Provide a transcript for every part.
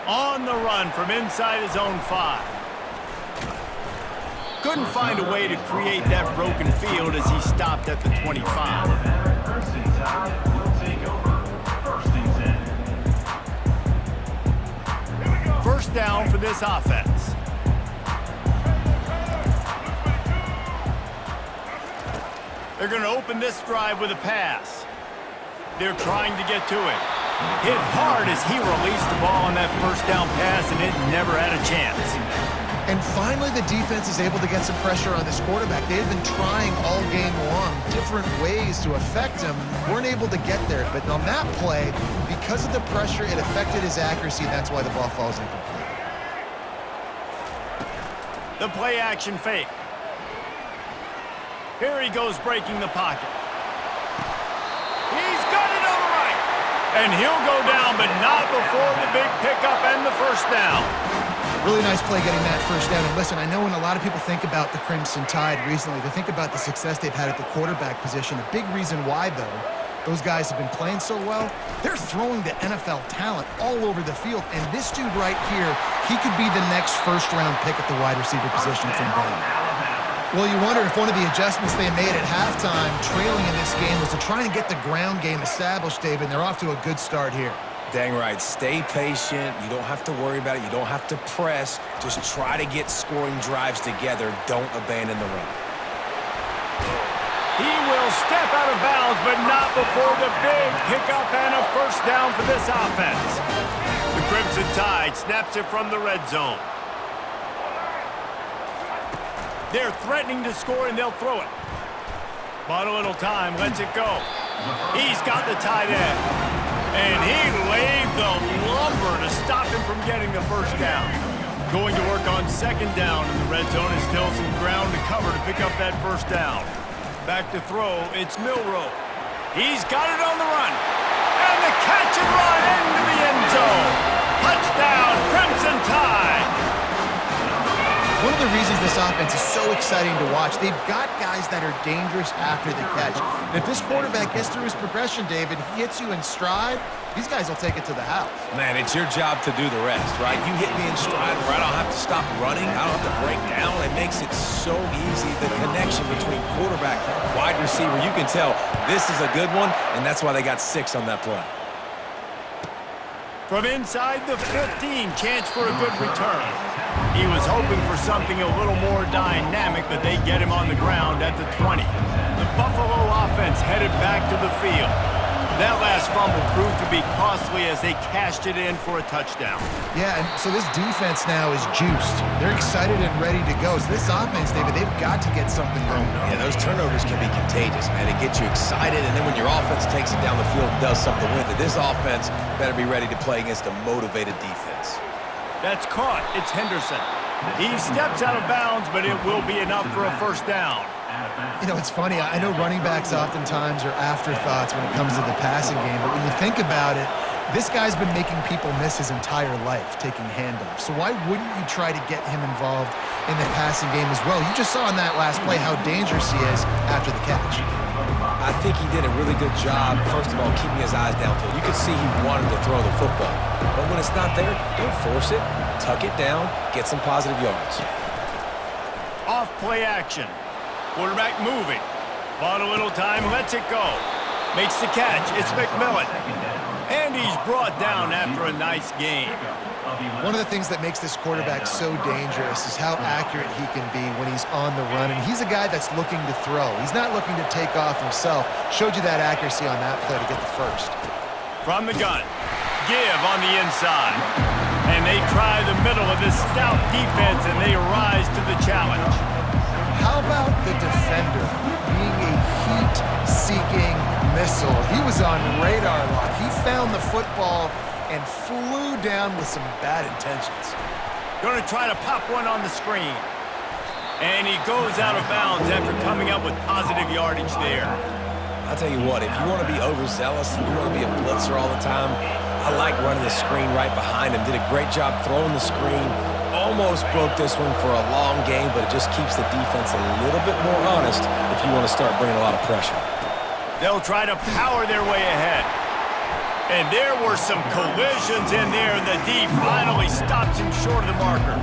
On the run from inside his own 5. Couldn't find a way to create that broken field as he stopped at the 25. First down for this offense. They're going to open this drive with a pass. They're trying to get to it. Hit hard as he released the ball on that first down pass, and it never had a chance. And finally, the defense is able to get some pressure on this quarterback. They've been trying all game long different ways to affect him. Weren't able to get there. But on that play, because of the pressure, it affected his accuracy, and that's why the ball falls incomplete. The play action fake. Here he goes breaking the pocket. He's got it on the right. And he'll go down, but not before the big pickup and the first down. Really nice play getting that first down. And listen, I know when a lot of people think about the Crimson Tide recently, they think about the success they've had at the quarterback position. A big reason why, though, those guys have been playing so well, they're throwing the NFL talent all over the field. And this dude right here, he could be the next first-round pick at the wide receiver position from Bama. Well, you wonder if one of the adjustments they made at halftime, trailing in this game, was to try and get the ground game established, David, and they're off to a good start here. Dang right. Stay patient. You don't have to worry about it. You don't have to press. Just try to get scoring drives together. Don't abandon the run. He will step out of bounds, but not before the big pickup and a first down for this offense. The Crimson Tide snaps it from the red zone. They're threatening to score, and they'll throw it. Bought a little time, lets it go. He's got the tight end. And he laid the lumber to stop him from getting the first down. Going to work on second down in the red zone is still some ground to cover to pick up that first down. Back to throw, it's Milroe. He's got it on the run. And the catch and run into the end zone. Touchdown, Crimson Tide. One of the reasons this offense is so exciting to watch, they've got guys that are dangerous after the catch. And if this quarterback gets through his progression, David, he hits you in stride, these guys will take it to the house. Man, it's your job to do the rest, right? You hit me in stride where I don't have to stop running. I don't have to break down. It makes it so easy. The connection between quarterback, wide receiver, you can tell this is a good one, and that's why they got 6 on that play. From inside the 15, chance for a good return. He was hoping for something a little more dynamic, but they get him on the ground at the 20. The Buffalo offense headed back to the field. That last fumble proved to be costly as they cashed it in for a touchdown. Yeah, and so this defense now is juiced. They're excited and ready to go. So this offense, David, they've got to get something going. Yeah, those turnovers can be contagious, man. It gets you excited, and then when your offense takes it down the field and does something with it, this offense better be ready to play against a motivated defense. That's caught. It's Henderson. He steps out of bounds, but it will be enough for a first down. You know, it's funny. I know running backs oftentimes are afterthoughts when it comes to the passing game, but when you think about it, this guy's been making people miss his entire life taking handoffs. So why wouldn't you try to get him involved in the passing game as well? You just saw in that last play how dangerous he is after the catch. I think he did a really good job, first of all, keeping his eyes downfield. You could see he wanted to throw the football. But when it's not there, don't force it. Tuck it down, get some positive yards. Off play action. Quarterback moving. Bought a little time, lets it go. Makes the catch. It's McMillan. And he's brought down after a nice game. One of the things that makes this quarterback so dangerous is how accurate he can be when he's on the run. And he's a guy that's looking to throw. He's not looking to take off himself. Showed you that accuracy on that play to get the first. From the gun. Give on the inside. And they try the middle of this stout defense, and they rise to the challenge. How about the defender being a heat-seeking missile? He was on radar lock. He found the football and flew down with some bad intentions. Going to try to pop one on the screen. And he goes out of bounds after coming up with positive yardage there. I'll tell you what, if you want to be overzealous and you want to be a blitzer all the time, I like running the screen right behind him. Did a great job throwing the screen. Almost broke this one for a long game, but it just keeps the defense a little bit more honest if you want to start bringing a lot of pressure. They'll try to power their way ahead. And there were some collisions in there, and the D finally stops him short of the marker.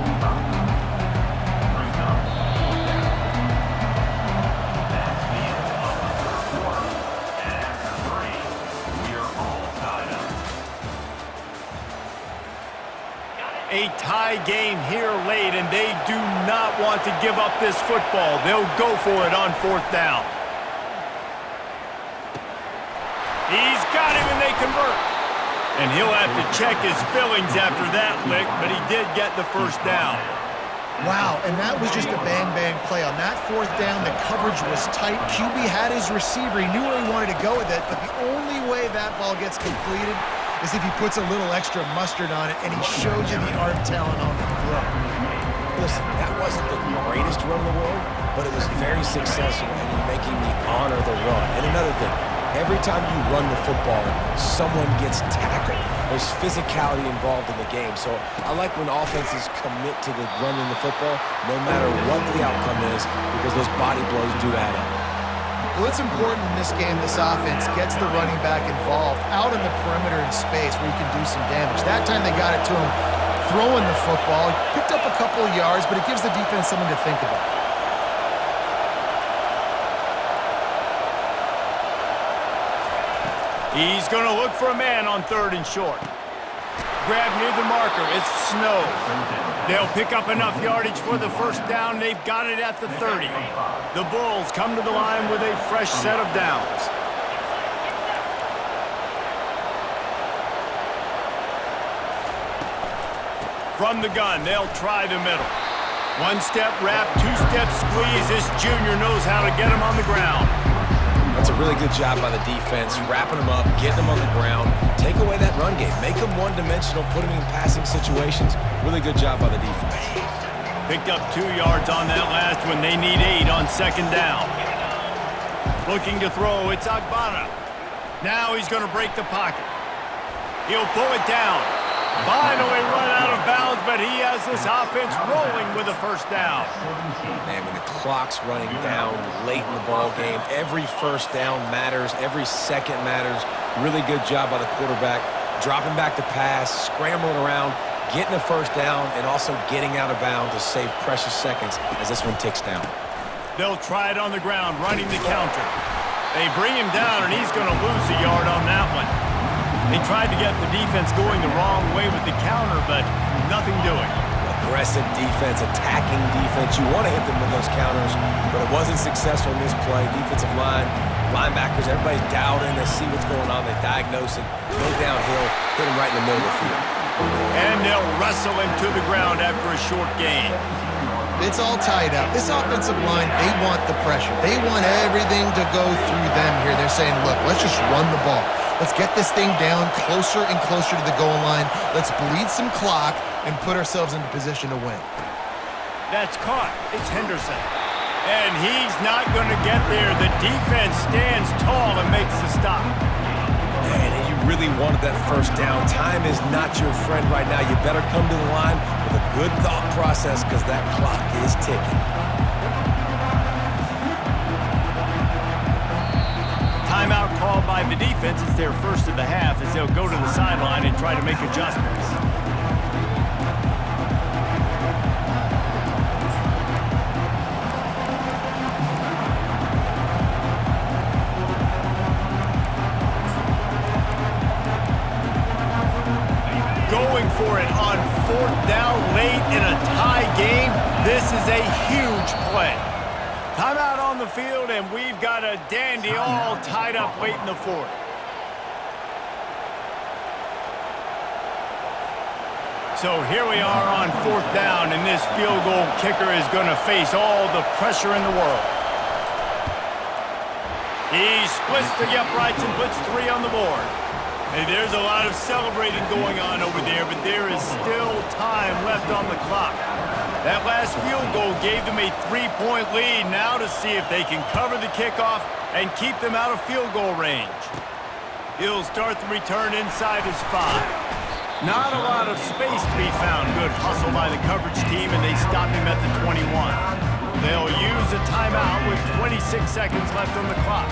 A tie game here late, and they do not want to give up this football. They'll go for it on 4th down. He's got him, and they convert. And he'll have to check his fillings after that lick, but he did get the first down. Wow, and that was just a bang-bang play. On that 4th down, the coverage was tight. QB had his receiver. He knew where he wanted to go with it, but the only way that ball gets completed is if he puts a little extra mustard on it, and he showed you the arm talent on the throw. Listen, that wasn't the greatest run in the world, but it was very successful, and you're making me honor the run. And another thing, every time you run the football, someone gets tackled. There's physicality involved in the game. So I like when offenses commit to the running the football, no matter what the outcome is, because those body blows do add up. Well, it's important in this game this offense gets the running back involved out in the perimeter in space where you can do some damage. That time they got it to him throwing the football. He picked up a couple of yards, but it gives the defense something to think about. He's going to look for a man on 3rd and short. Grab near the marker. It's Snow. They'll pick up enough yardage for the first down. They've got it at the 30. The Bulls come to the line with a fresh set of downs. From the gun, they'll try the middle. 1-step wrap, 2-step squeeze. This junior knows how to get him on the ground. That's a really good job by the defense, wrapping them up, getting them on the ground, take away that run game, make them one-dimensional, put them in passing situations. Really good job by the defense. Picked up 2 yards on that last one. They need 8 on 2nd down. Looking to throw, it's Agbana. Now he's going to break the pocket. He'll pull it down. Finally run out of bounds, but he has this offense rolling with a first down. Man, when the clock's running down late in the ball game, every first down matters, every second matters. Really good job by the quarterback, dropping back to pass, scrambling around, getting a first down, and also getting out of bounds to save precious seconds as this one ticks down. They'll try it on the ground, running the counter. They bring him down, and he's going to lose a yard on that one. They tried to get the defense going the wrong way with the counter, but nothing doing. Aggressive defense, attacking defense. You want to hit them with those counters, but it wasn't successful in this play. Defensive line, linebackers, everybody's dialed in. They see what's going on. They diagnose it, go downhill, hit him right in the middle of the field. And they'll wrestle him to the ground after a short gain. It's all tied up. This offensive line, they want the pressure. They want everything to go through them here. They're saying, look, let's just run the ball. Let's get this thing down closer and closer to the goal line. Let's bleed some clock and put ourselves into position to win. That's caught. It's Henderson. And he's not going to get there. The defense stands tall and makes the stop. Man, you really wanted that first down. Time is not your friend right now. You better come to the line with a good thought process because that clock is ticking. Timeout called by the defense. It's their first of the half as they'll go to the sideline and try to make adjustments. Going for it on 4th down late in a tie game. This is a huge play. Timeout on the field, and we've got a dandy all tied up late in the 4th. So here we are on 4th down, and this field goal kicker is going to face all the pressure in the world. He splits the uprights and puts 3 on the board. Hey, there's a lot of celebrating going on over there, but there is still time left on the clock. That last field goal gave them a 3-point lead. Now to see if they can cover the kickoff and keep them out of field goal range. He'll start the return inside his 5. Not a lot of space to be found. Good hustle by the coverage team, and they stop him at the 21. They'll use a timeout with 26 seconds left on the clock.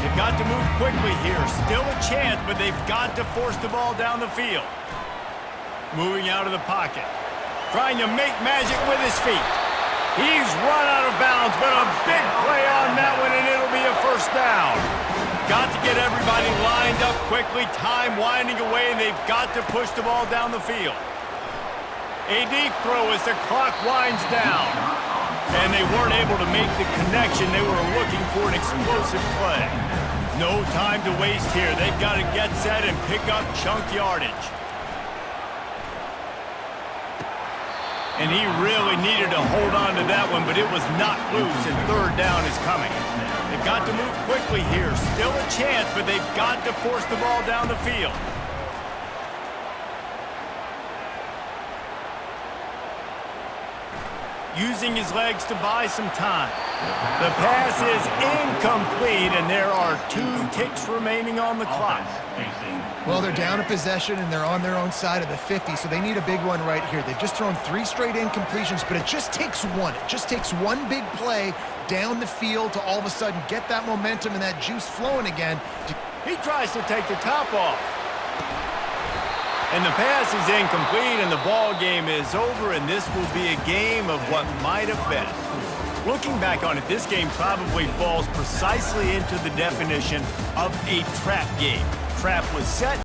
They've got to move quickly here. Still a chance, but they've got to force the ball down the field. Moving out of the pocket. Trying to make magic with his feet. He's run out of bounds, but a big play on that one, and it'll be a first down. Got to get everybody lined up quickly. Time winding away, and they've got to push the ball down the field. A deep throw as the clock winds down. And they weren't able to make the connection. They were looking for an explosive play. No time to waste here. They've got to get set and pick up chunk yardage. And he really needed to hold on to that one, but it was not loose, and third down is coming. They've got to move quickly here. Still a chance, but they've got to force the ball down the field. Using his legs to buy some time. The pass is incomplete, and there are 2 ticks remaining on the clock. Well, they're down a possession, and they're on their own side of the 50, so they need a big one right here. They've just thrown 3 straight incompletions, but it just takes one. It just takes one big play down the field to all of a sudden get that momentum and that juice flowing again. He tries to take the top off. And the pass is incomplete, and the ball game is over, and this will be a game of what might have been. Looking back on it, this game probably falls precisely into the definition of a trap game. Trap was set,